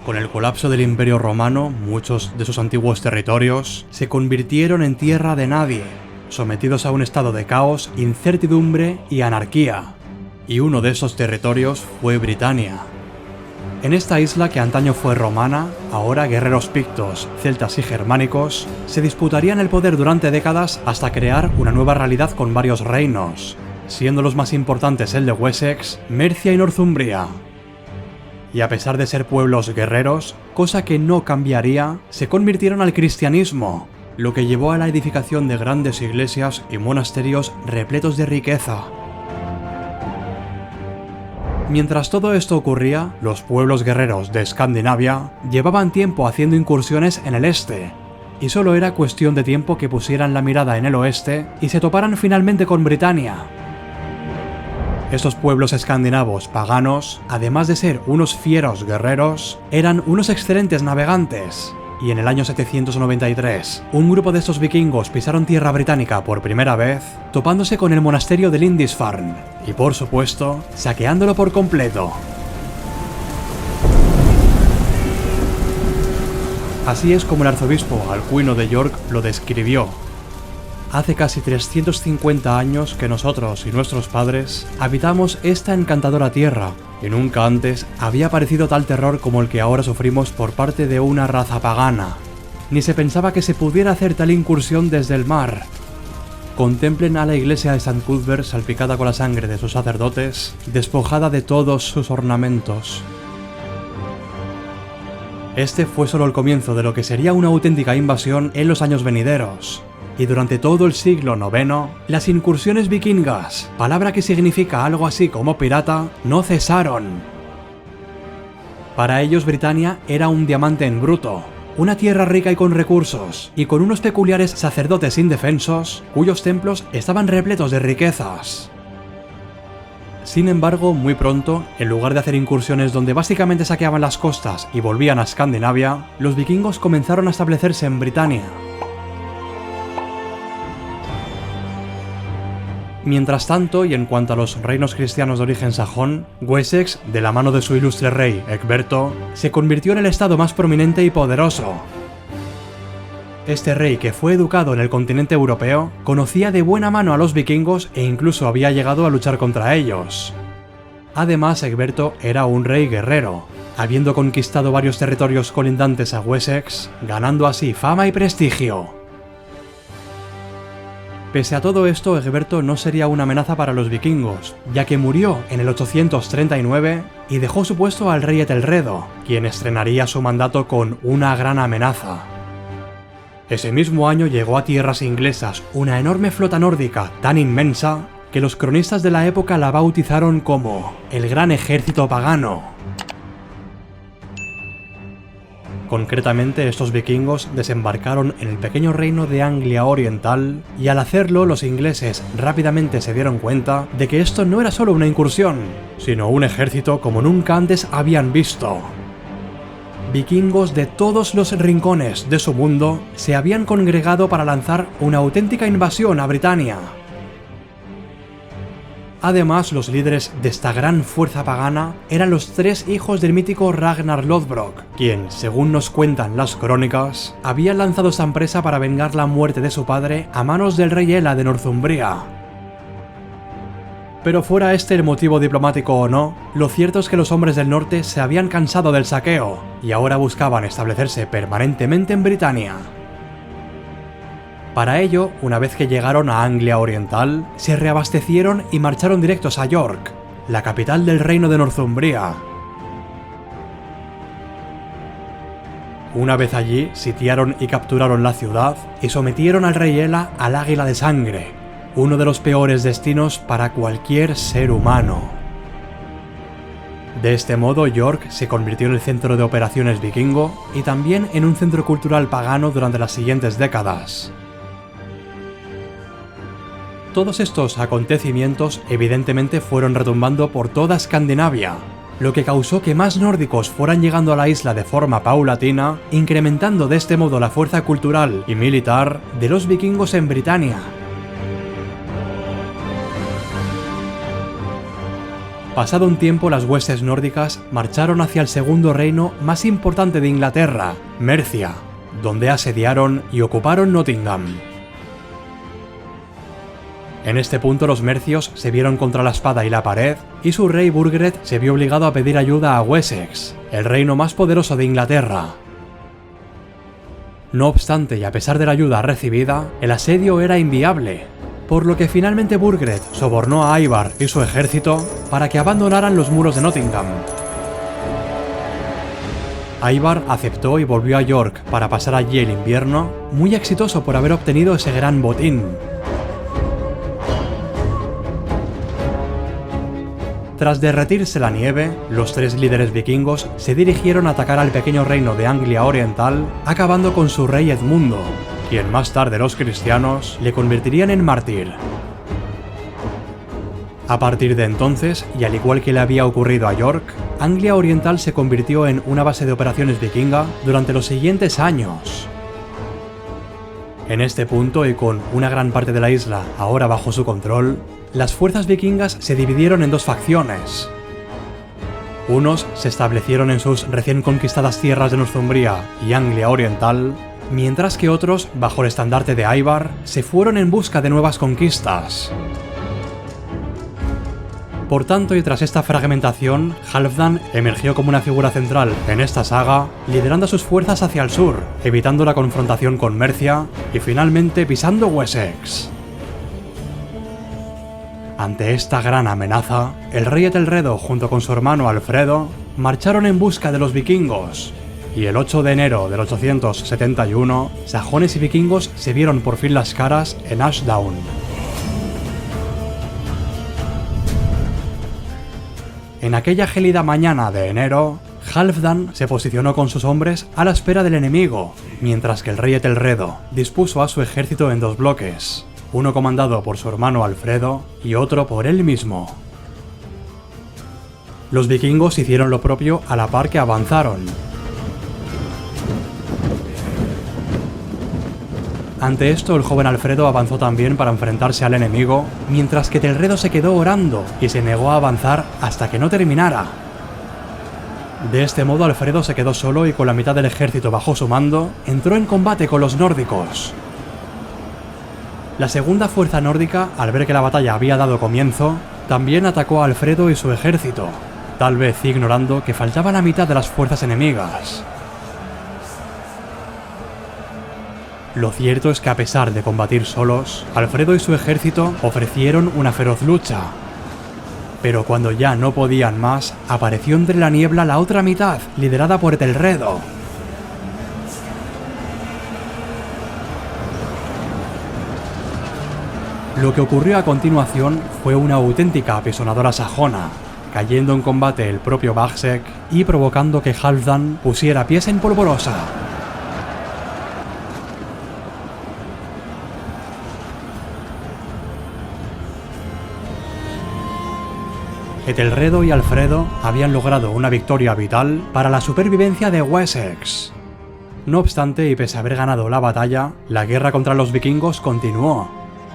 Con el colapso del Imperio Romano, muchos de sus antiguos territorios se convirtieron en tierra de nadie, sometidos a un estado de caos, incertidumbre y anarquía. Y uno de esos territorios fue Britania. En esta isla que antaño fue romana, ahora guerreros pictos, celtas y germánicos se disputarían el poder durante décadas hasta crear una nueva realidad con varios reinos, siendo los más importantes el de Wessex, Mercia y Northumbria. Y a pesar de ser pueblos guerreros, cosa que no cambiaría, se convirtieron al cristianismo, lo que llevó a la edificación de grandes iglesias y monasterios repletos de riqueza. Mientras todo esto ocurría, los pueblos guerreros de Escandinavia llevaban tiempo haciendo incursiones en el este, y solo era cuestión de tiempo que pusieran la mirada en el oeste y se toparan finalmente con Britania. Estos pueblos escandinavos paganos, además de ser unos fieros guerreros, eran unos excelentes navegantes. Y en el año 793, un grupo de estos vikingos pisaron tierra británica por primera vez, topándose con el monasterio de Lindisfarne, y por supuesto, saqueándolo por completo. Así es como el arzobispo Alcuino de York lo describió. Hace casi 350 años que nosotros y nuestros padres habitamos esta encantadora tierra, y nunca antes había aparecido tal terror como el que ahora sufrimos por parte de una raza pagana. Ni se pensaba que se pudiera hacer tal incursión desde el mar. Contemplen a la iglesia de St. Cuthbert salpicada con la sangre de sus sacerdotes, despojada de todos sus ornamentos. Este fue solo el comienzo de lo que sería una auténtica invasión en los años venideros. Y durante todo el siglo IX, las incursiones vikingas, palabra que significa algo así como pirata, no cesaron. Para ellos Britania era un diamante en bruto, una tierra rica y con recursos, y con unos peculiares sacerdotes indefensos, cuyos templos estaban repletos de riquezas. Sin embargo, muy pronto, en lugar de hacer incursiones donde básicamente saqueaban las costas y volvían a Escandinavia, los vikingos comenzaron a establecerse en Britania. Mientras tanto, y en cuanto a los reinos cristianos de origen sajón, Wessex, de la mano de su ilustre rey Egberto, se convirtió en el estado más prominente y poderoso. Este rey, que fue educado en el continente europeo, conocía de buena mano a los vikingos e incluso había llegado a luchar contra ellos. Además, Egberto era un rey guerrero, habiendo conquistado varios territorios colindantes a Wessex, ganando así fama y prestigio. Pese a todo esto, Egberto no sería una amenaza para los vikingos, ya que murió en el 839 y dejó su puesto al rey Etelredo, quien estrenaría su mandato con una gran amenaza. Ese mismo año llegó a tierras inglesas una enorme flota nórdica tan inmensa que los cronistas de la época la bautizaron como el Gran Ejército Pagano. Concretamente, estos vikingos desembarcaron en el pequeño reino de Anglia Oriental, y al hacerlo los ingleses rápidamente se dieron cuenta de que esto no era solo una incursión, sino un ejército como nunca antes habían visto. Vikingos de todos los rincones de su mundo se habían congregado para lanzar una auténtica invasión a Britania. Además, los líderes de esta gran fuerza pagana eran los tres hijos del mítico Ragnar Lodbrok, quien, según nos cuentan las crónicas, había lanzado esta empresa para vengar la muerte de su padre a manos del rey Ela de Northumbria. Pero fuera este el motivo diplomático o no, lo cierto es que los hombres del norte se habían cansado del saqueo y ahora buscaban establecerse permanentemente en Britania. Para ello, una vez que llegaron a Anglia Oriental, se reabastecieron y marcharon directos a York, la capital del reino de Northumbria. Una vez allí, sitiaron y capturaron la ciudad y sometieron al rey Ela al Águila de Sangre, uno de los peores destinos para cualquier ser humano. De este modo, York se convirtió en el centro de operaciones vikingo y también en un centro cultural pagano durante las siguientes décadas. Todos estos acontecimientos evidentemente fueron retumbando por toda Escandinavia, lo que causó que más nórdicos fueran llegando a la isla de forma paulatina, incrementando de este modo la fuerza cultural y militar de los vikingos en Britania. Pasado un tiempo, las huestes nórdicas marcharon hacia el segundo reino más importante de Inglaterra, Mercia, donde asediaron y ocuparon Nottingham. En este punto los mercios se vieron contra la espada y la pared, y su rey Burgred se vio obligado a pedir ayuda a Wessex, el reino más poderoso de Inglaterra. No obstante, y a pesar de la ayuda recibida, el asedio era inviable, por lo que finalmente Burgred sobornó a Ivar y su ejército para que abandonaran los muros de Nottingham. Ivar aceptó y volvió a York para pasar allí el invierno, muy exitoso por haber obtenido ese gran botín. Tras derretirse la nieve, los tres líderes vikingos se dirigieron a atacar al pequeño reino de Anglia Oriental, acabando con su rey Edmundo, quien más tarde los cristianos le convertirían en mártir. A partir de entonces, y al igual que le había ocurrido a York, Anglia Oriental se convirtió en una base de operaciones vikinga durante los siguientes años. En este punto, y con una gran parte de la isla ahora bajo su control, las fuerzas vikingas se dividieron en dos facciones. Unos se establecieron en sus recién conquistadas tierras de Northumbria y Anglia Oriental, mientras que otros, bajo el estandarte de Ivar, se fueron en busca de nuevas conquistas. Por tanto, y tras esta fragmentación, Halfdan emergió como una figura central en esta saga, liderando a sus fuerzas hacia el sur, evitando la confrontación con Mercia y finalmente pisando Wessex. Ante esta gran amenaza, el rey Etelredo junto con su hermano Alfredo marcharon en busca de los vikingos, y el 8 de enero del 871, sajones y vikingos se vieron por fin las caras en Ashdown. En aquella gélida mañana de enero, Halfdan se posicionó con sus hombres a la espera del enemigo, mientras que el rey Etelredo dispuso a su ejército en dos bloques, uno comandado por su hermano Alfredo y otro por él mismo. Los vikingos hicieron lo propio a la par que avanzaron. Ante esto, el joven Alfredo avanzó también para enfrentarse al enemigo, mientras que Etelredo se quedó orando y se negó a avanzar hasta que no terminara. De este modo, Alfredo se quedó solo y con la mitad del ejército bajo su mando, entró en combate con los nórdicos. La segunda fuerza nórdica, al ver que la batalla había dado comienzo, también atacó a Alfredo y su ejército, tal vez ignorando que faltaba la mitad de las fuerzas enemigas. Lo cierto es que a pesar de combatir solos, Alfredo y su ejército ofrecieron una feroz lucha. Pero cuando ya no podían más, apareció entre la niebla la otra mitad, liderada por Etelredo. Lo que ocurrió a continuación fue una auténtica apisonadora sajona, cayendo en combate el propio Bagsek y provocando que Halfdan pusiera pies en polvorosa. Etelredo y Alfredo habían logrado una victoria vital para la supervivencia de Wessex. No obstante, y pese a haber ganado la batalla, la guerra contra los vikingos continuó,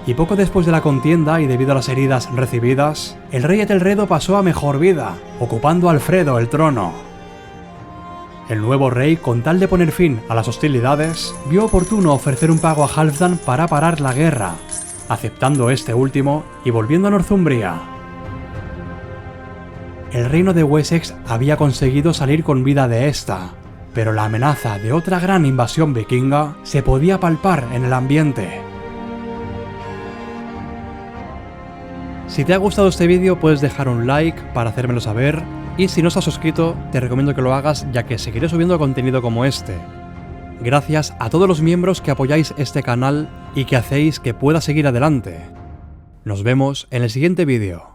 y poco después de la contienda y debido a las heridas recibidas, el rey Etelredo pasó a mejor vida, ocupando a Alfredo el trono. El nuevo rey, con tal de poner fin a las hostilidades, vio oportuno ofrecer un pago a Halfdan para parar la guerra, aceptando este último y volviendo a Northumbria. El reino de Wessex había conseguido salir con vida de esta, pero la amenaza de otra gran invasión vikinga se podía palpar en el ambiente. Si te ha gustado este vídeo puedes dejar un like para hacérmelo saber, y si no estás suscrito te recomiendo que lo hagas, ya que seguiré subiendo contenido como este. Gracias a todos los miembros que apoyáis este canal y que hacéis que pueda seguir adelante. Nos vemos en el siguiente vídeo.